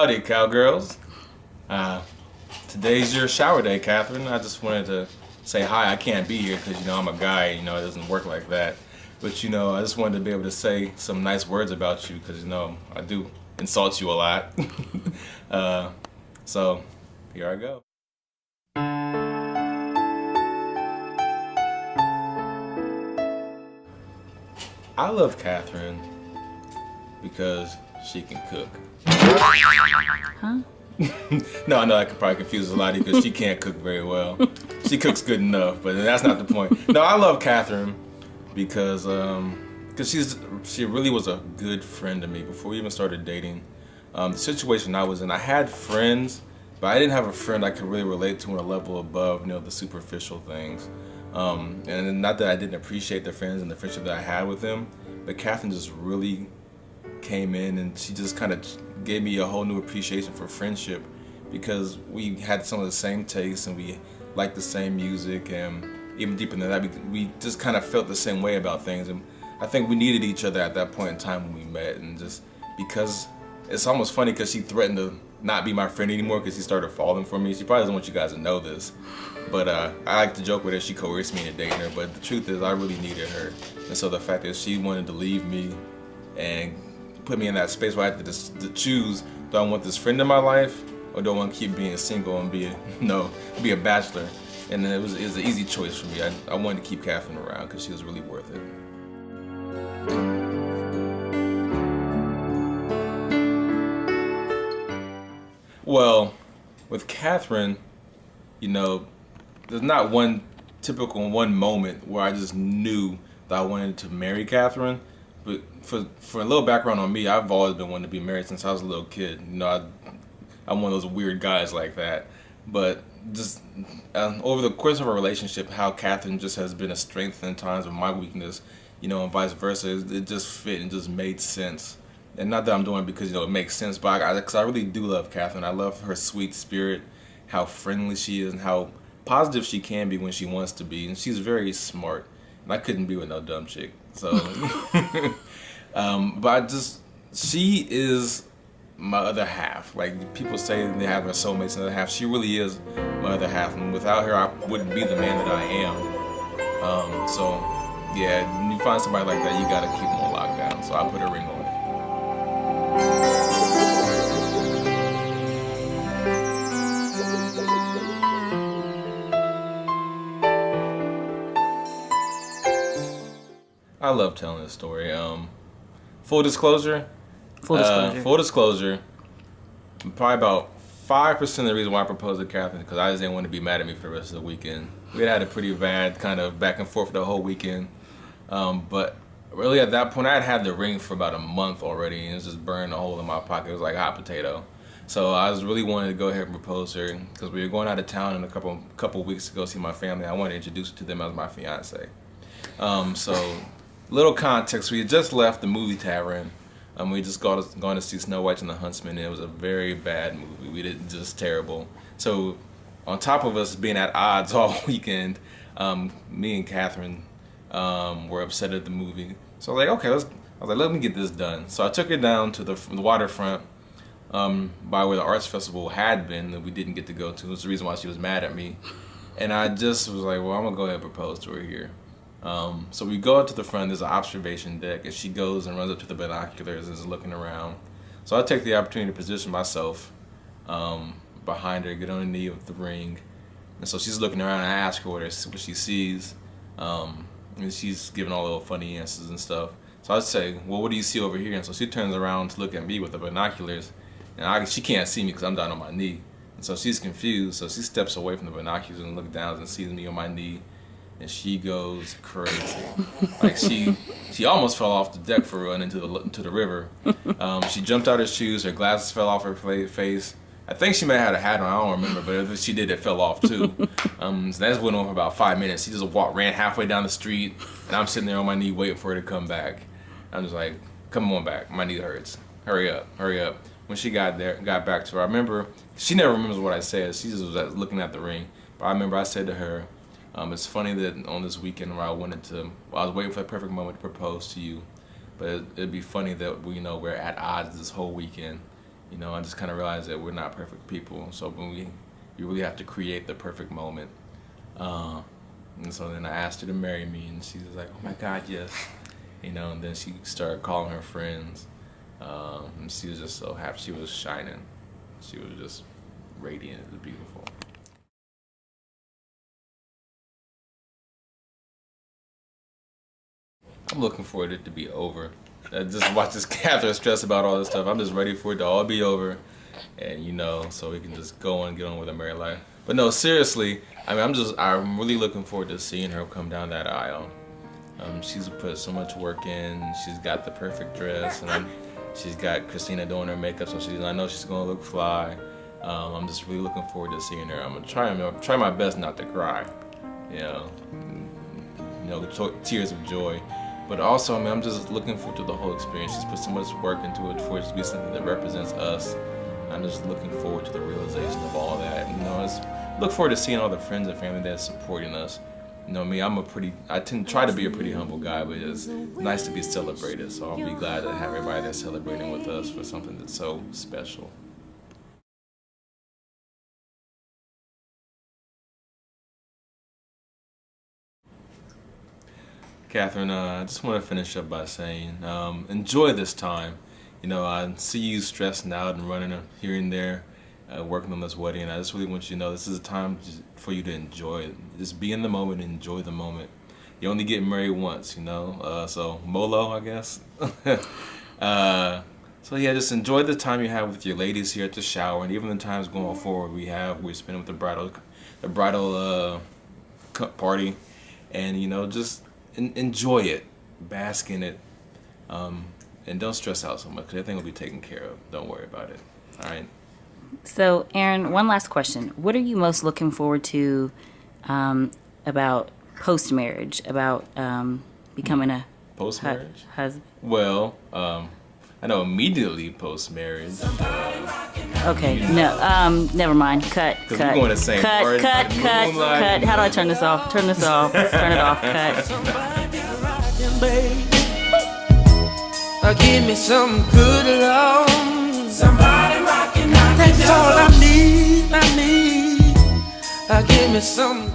Howdy, cowgirls. Today's your shower day, Catherine. I just wanted to say hi. I can't be here because, I'm a guy, it doesn't work like that. But, I just wanted to be able to say some nice words about you because, I do insult you a lot. So, here I go. I love Catherine because she can cook. Huh? No, that could probably confuse a lot because she can't cook very well. She cooks good enough, but that's not the point. No, I love Catherine because she really was a good friend to me before we even started dating. The situation I was in, I had friends, but I didn't have a friend I could really relate to on a level above, the superficial things. And not that I didn't appreciate the friends and the friendship that I had with them, but Catherine just really came in and she just kind of gave me a whole new appreciation for friendship because we had some of the same tastes and we liked the same music, and even deeper than that, we just kind of felt the same way about things. And I think we needed each other at that point in time when we met, and just because it's almost funny because she threatened to not be my friend anymore because she started falling for me. She probably doesn't want you guys to know this, but I like to joke with her. She coerced me into dating her, but the truth is I really needed her. And so the fact that she wanted to leave me and put me in that space where I had to choose, do I want this friend in my life or do I want to keep being single and be a bachelor? And it was an easy choice for me. I wanted to keep Catherine around because she was really worth it. Well, with Catherine, there's not one moment where I just knew that I wanted to marry Catherine. But for a little background on me, I've always been wanting to be married since I was a little kid. I'm one of those weird guys like that. But just over the course of our relationship, how Catherine just has been a strength in times of my weakness, and vice versa. It just fit and just made sense. And not that I'm doing it because it makes sense, but because I really do love Catherine. I love her sweet spirit, how friendly she is, and how positive she can be when she wants to be. And she's very smart. And I couldn't be with no dumb chick. So, but she is my other half. Like people say they have their soulmates and other half. She really is my other half. And without her, I wouldn't be the man that I am. So, yeah, when you find somebody like that, you gotta keep them on lockdown. So I put a ring on it. I love telling this story. Full disclosure. Full disclosure. Probably about 5% of the reason why I proposed to Catherine because I just didn't want to be mad at me for the rest of the weekend. We had a pretty bad kind of back and forth the whole weekend. But really at that point, I had the ring for about a month already, and it was just burning a hole in my pocket. It was like a hot potato. So I was really wanting to go ahead and propose to her because we were going out of town in a couple of weeks to go see my family. I wanted to introduce her to them as my fiance. So little context: we had just left the movie tavern. We just gone to see Snow White and the Huntsman. And it was a very bad movie. We did just terrible. So on top of us being at odds all weekend, me and Catherine were upset at the movie. So I was like, okay, let me get this done. So I took her down to the waterfront by where the arts festival had been that we didn't get to go to. It was the reason why she was mad at me. And I just was like, well, I'm gonna go ahead and propose to her here. So we go up to the front, there's an observation deck, and she goes and runs up to the binoculars and is looking around. So I take the opportunity to position myself behind her, get on a knee with the ring. And so she's looking around, and I ask her what she sees. And she's giving all little funny answers and stuff. So I say, well, what do you see over here? And so she turns around to look at me with the binoculars, and she can't see me because I'm down on my knee. And so she's confused, so she steps away from the binoculars and looks down and sees me on my knee. And she goes crazy. Like she almost fell off the deck for running into the river. She jumped out her shoes. Her glasses fell off her face. I think she may have had a hat on. I don't remember, but if she did, it fell off too. So that went on for about 5 minutes. She just ran halfway down the street, and I'm sitting there on my knee waiting for her to come back. I'm just like, come on back. My knee hurts. Hurry up. When she got back to her, I remember she never remembers what I said. She just was looking at the ring. But I remember I said to her, it's funny that on this weekend where I was waiting for the perfect moment to propose to you, but it'd be funny that we're at odds this whole weekend. I just kind of realized that we're not perfect people. So you really have to create the perfect moment. And so then I asked her to marry me, and she was like, "Oh my God, yes." And then she started calling her friends, and she was just so happy. She was shining. She was just radiant. It was beautiful. I'm looking for it to be over. I just watch this Catherine stress about all this stuff. I'm just ready for it to all be over, and so we can just go on and get on with our married life. But no, seriously, I mean, I'm really looking forward to seeing her come down that aisle. She's put so much work in. She's got the perfect dress, and she's got Christina doing her makeup, so I know she's gonna look fly. I'm just really looking forward to seeing her. I'm gonna try my best not to cry, tears of joy. But also, I mean, I'm just looking forward to the whole experience. She's put so much work into it for it to be something that represents us. I'm just looking forward to the realization of all that. Look forward to seeing all the friends and family that's supporting us. Me, I tend to try to be a pretty humble guy, but it's nice to be celebrated. So I'll be glad to have everybody that's celebrating with us for something that's so special. Catherine, I just want to finish up by saying, enjoy this time. I see you stressing out and running here and there, working on this wedding. I just really want you to know this is a time for you to enjoy it. Just be in the moment and enjoy the moment. You only get married once, so MOLO, I guess. So yeah, just enjoy the time you have with your ladies here at the shower, and even the times going forward we spend with the bridal party, and just enjoy it, bask in it, and don't stress out so much because everything will be taken care of. Don't worry about it. All right. So, Aaron, one last question. What are you most looking forward to about post-marriage, about becoming a post-marriage husband? Well, I know immediately post-marriage. Okay, no, never mind. Cut. We're going the same cut. How do I turn this off? Turn it off. Cut. Give me some good love. Somebody rockin' out. That's all I need. Give me some